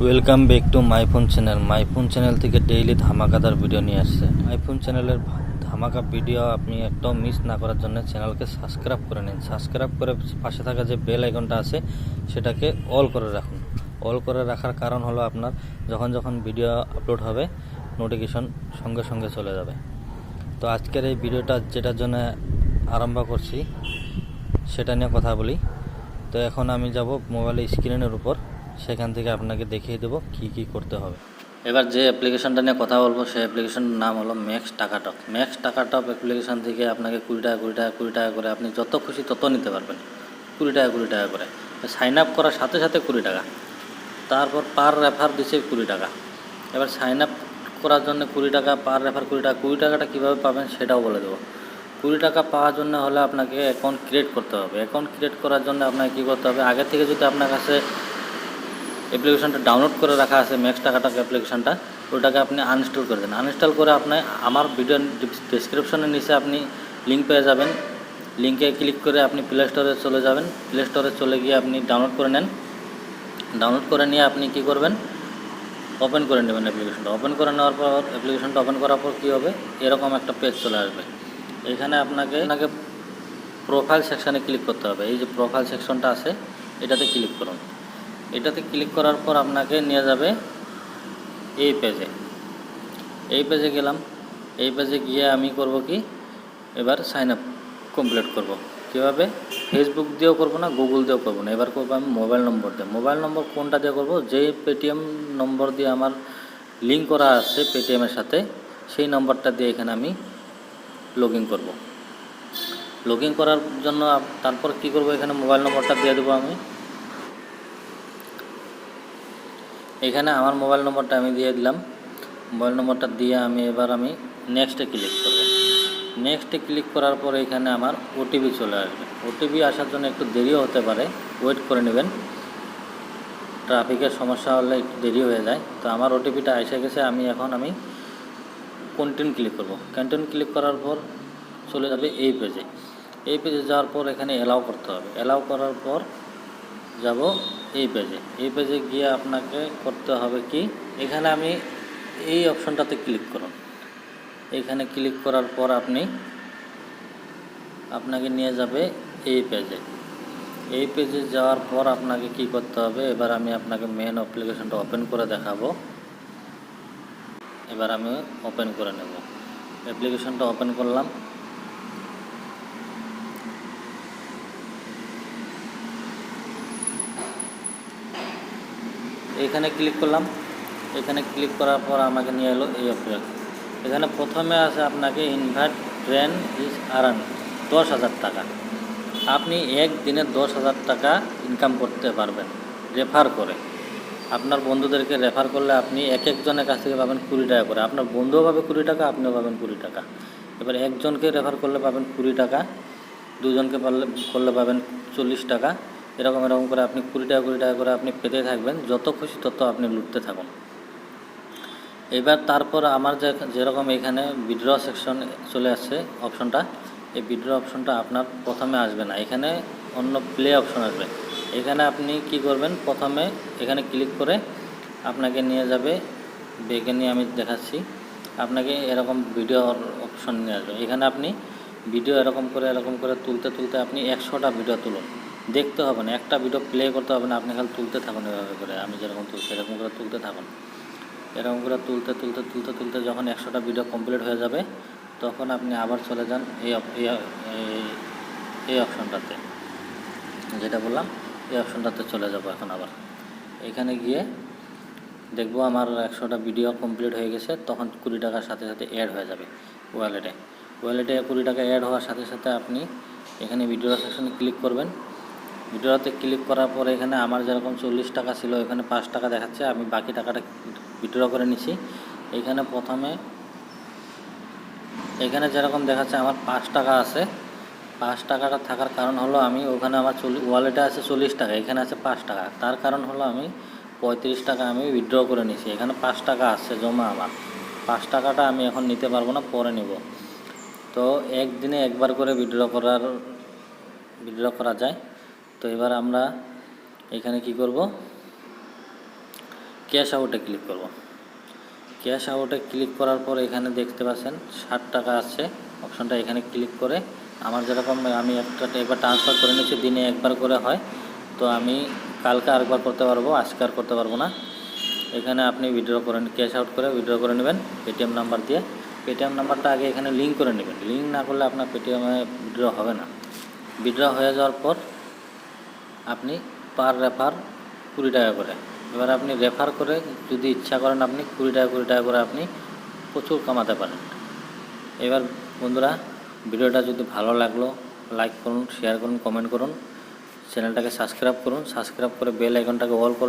Welcome back to my phone channel. My phone channel থেকে daily ধামাকাদার video নিয়ে আসছে। My phone চ্যানেলের ধামাকা ভিডিও আপনি একটাও মিস না করার জন্য চ্যানেলকে সাবস্ক্রাইব করে নিন। সাবস্ক্রাইব করে পাশে থাকা যে বেল আইকনটা আছে সেটাকে অল করে রাখুন। অল করে রাখার কারণ হলো আপনার যখন যখন ভিডিও আপলোড হবে নোটিফিকেশন সঙ্গে সঙ্গে চলে যাবে। তো আজকের এই ভিডিওটা যেটার জন্য আরম্ভ করছি সেটা নিয়ে কথা বলি। তো এখন আমি যাব মোবাইলের স্ক্রিনের উপর, সেখান থেকে আপনাকে দেখিয়ে দেবো কি করতে হবে। এবার যে অ্যাপ্লিকেশনটা নিয়ে কথা বলবো সেই অ্যাপ্লিকেশনের নাম হলো ম্যাক্স টাকাটক। ম্যাক্স টাকাটক অ্যাপ্লিকেশন থেকে আপনাকে 20 টাকা করে আপনি যত খুশি তত নিতে পারবেন। 20 টাকা করে সাইন আপ করার সাথে সাথে 20 টাকা, তারপর পার রেফার দিচ্ছে 20 টাকা। এবার সাইন আপ করার জন্য 20 টাকা, পার রেফার 20 টাকা। 20 টাকাটা কীভাবে পাবেন সেটাও বলে দেবো। 20 টাকা পাওয়ার জন্য হলে আপনাকে অ্যাকাউন্ট ক্রিয়েট করতে হবে। অ্যাকাউন্ট ক্রিয়েট করার জন্য আপনাকে কী করতে হবে, আগে থেকে যদি আপনার কাছে অ্যাপ্লিকেশনটা ডাউনলোড করে রাখা আছে ম্যাক্স টাকাটক অ্যাপ্লিকেশনটা, ওটাকে আপনি আনইনস্টল করে দেন। আনইনস্টল করে আপনি আমার ভিডিও ডেসক্রিপশনের নিচে আপনি লিঙ্ক পেয়ে যাবেন। লিঙ্কে ক্লিক করে আপনি প্লে স্টোরে চলে যাবেন। প্লে স্টোরে চলে গিয়ে আপনি ডাউনলোড করে নেন। ডাউনলোড করে নিয়ে আপনি কী করবেন, ওপেন করে নেবেন অ্যাপ্লিকেশনটা। ওপেন করে নেওয়ার পর অ্যাপ্লিকেশনটা ওপেন করার পর কী হবে, এরকম একটা পেজ চলে আসবে। এখানে আপনাকে প্রোফাইল সেকশানে ক্লিক করতে হবে। এই যে প্রোফাইল সেকশনটা আছে এটাতে ক্লিক করুন। এটাতে ক্লিক করার পর আপনাকে নিয়ে যাবে এই পেজে। এই পেজে গেলাম। এই পেজে গিয়ে আমি করব কি, এবার সাইন আপ কমপ্লিট করব। কীভাবে, ফেসবুক দিয়েও করব না, গুগল দিয়েও করব না, এবার করবো আমি মোবাইল নম্বর দিয়ে। মোবাইল নম্বর কোনটা দিয়ে করব, যে পেটিএম নম্বর দিয়ে আমার লিঙ্ক করা আছে পেটিএমের সাথে, সেই নম্বরটা দিয়ে এখানে আমি লগ ইন করবো। লগ ইন করার জন্য তারপর কি করব, এখানে মোবাইল নম্বরটা দিয়ে দেবো আমি। এখানে আমার মোবাইল নম্বরটা আমি দিয়ে দিলাম। মোবাইল নম্বরটা দিয়ে এবার আমি নেক্সটে ক্লিক করব। নেক্সটে ক্লিক করার পর এখানে আমার ওটিপি চলে আসবে। ওটিপি আসার জন্য একটু দেরিও হতে পারে, ওয়েট করে নেবেন। ট্রাফিকের সমস্যা হলে একটু দেরি হয়ে যায়। তো আমার ওটিপিটা এসে গেছে। আমি কন্টিনিউ ক্লিক করব। কন্টিনিউ ক্লিক করার পর চলে যাবে এই পেজে। এই পেজে যাওয়ার পর এখানে অ্যালাউ করতে হবে। অ্যালাউ করার পর যাব এই পেজে। এই পেজে গিয়ে আপনাকে করতে হবে কি, এখানে আমি এই অপশনটাতে ক্লিক করুন। এখানে ক্লিক করার পর আপনাকে নিয়ে যাবে এই পেজে। এই পেজে যাওয়ার পর আপনাকে কি করতে হবে, এবার আমি আপনাকে মেন অ্যাপ্লিকেশনটা ওপেন করে দেখাবো। এবার আমি ওপেন করে নেব। অ্যাপ্লিকেশনটা ওপেন করলাম। এখানে ক্লিক করলাম। এখানে ক্লিক করার পর আমাকে নিয়ে এলো এই অপশন। এখানে প্রথমে আছে আপনাকে ইনভাইট ট্রেন ইজ আর্ন 10,000 টাকা। আপনি একদিনে 10,000 টাকা ইনকাম করতে পারবেন রেফার করে। আপনার বন্ধুদেরকে রেফার করলে আপনি এক একজনের কাছ থেকে পাবেন 20 টাকা করে। আপনার বন্ধুও পাবে 20 টাকা, আপনিও পাবেন 20 টাকা। এবার একজনকে রেফার করলে পাবেন 20 টাকা, দুজনকে করলে পাবেন 40 টাকা। এরকম করে আপনি 20 টাকা করে আপনি পেতে থাকবেন। যত খুশি তত আপনি লুটতে থাকুন। এবার তারপর আমার যেরকম এখানে উইথড্র সেকশন চলে আসছে অপশনটা, এই উইথড্র অপশনটা আপনার প্রথমে আসবে না, এখানে অন্য প্লে অপশন আসবে। এখানে আপনি কি করবেন, প্রথমে এখানে ক্লিক করে আপনাকে নিয়ে যাবে বেগে নিয়ে, আমি দেখাচ্ছি আপনাকে। এরকম ভিডিও অপশন নিয়ে আসবে। এখানে আপনি ভিডিও এরকম করে তুলতে আপনি 100টা ভিডিও তুলুন। দেখতে হবে না, একটা ভিডিও প্লে করতে হবে না, আপনি খালি তুলতে থাকুন। এভাবে করে আমি যেরকম তুলছি এরকম করে তুলতে থাকুন। এরকম করে তুলতে যখন 100টা ভিডিও কমপ্লিট হয়ে যাবে তখন আপনি আবার চলে যান এই অপশনটাতে, যেটা বললাম এই অপশনটাতে চলে যাব। এখন আবার এখানে গিয়ে দেখবো আমার 100টা ভিডিও কমপ্লিট হয়ে গেছে। তখন 20 টাকার সাথে সাথে অ্যাড হয়ে যাবে ওয়ালেটে। 20 টাকা অ্যাড হওয়ার সাথে সাথে আপনি এখানে ভিডিও সেকশনে ক্লিক করবেন। ভিডিওতে ক্লিক করার পরে এখানে আমার যেরকম 40 টাকা ছিল, এখানে 5 টাকা দেখাচ্ছে। আমি বাকি টাকাটা উইথড্র করে নিছি। এখানে প্রথমে এখানে যেরকম দেখাচ্ছে আমার 5 টাকা আছে। 5 টাকাটা থাকার কারণ হলো আমি ওখানে আমার ওয়ালেটে আছে 40 টাকা, এখানে আছে 5 টাকা। তার কারণ হলো আমি 35 টাকা আমি উইথড্র করে নিছি। এখানে 5 টাকা আছে জমা আমার। 5 টাকাটা আমি এখন নিতে পারবো না, পরে নিব। তো একদিনে একবার করে উইথড্র করা যায়। তো এবার আমরা এখানে কি করব, ক্যাশ আউটে ক্লিক করব। ক্যাশ আউটে ক্লিক করার পর এখানে দেখতে পাচ্ছেন 60 টাকা আছে অপশনটা, এখানে ক্লিক করে আমার যেরকম আমি একবার ট্রান্সফার করে নিচ্ছি, দিনে একবার করে হয়, তো আমি কালকে আরেকবার করতে পারবো, আজকে আর করতে পারবো না। এখানে আপনি উইথড্র করেন, ক্যাশ আউট করে উইথড্র করে নেবেন পেটিএম নাম্বার দিয়ে। পেটিএম নাম্বারটা আগে এখানে লিঙ্ক করে নেবেন, লিঙ্ক না করলে আপনার পেটিএমে উইথড্র হবে না। উইথড্র হয়ে যাওয়ার পর আপনি পার রেফার 20 টাকা করে, এবার আপনি রেফার করে যদি ইচ্ছা করেন আপনি 20 টাকা করে আপনি প্রচুর কামাতে পারেন। এবার বন্ধুরা, ভিডিওটা যদি ভালো লাগলো লাইক করুন, শেয়ার করুন, কমেন্ট করুন, চ্যানেলটাকে সাবস্ক্রাইব করুন, সাবস্ক্রাইব করে বেল আইকনটাকে অল করুন।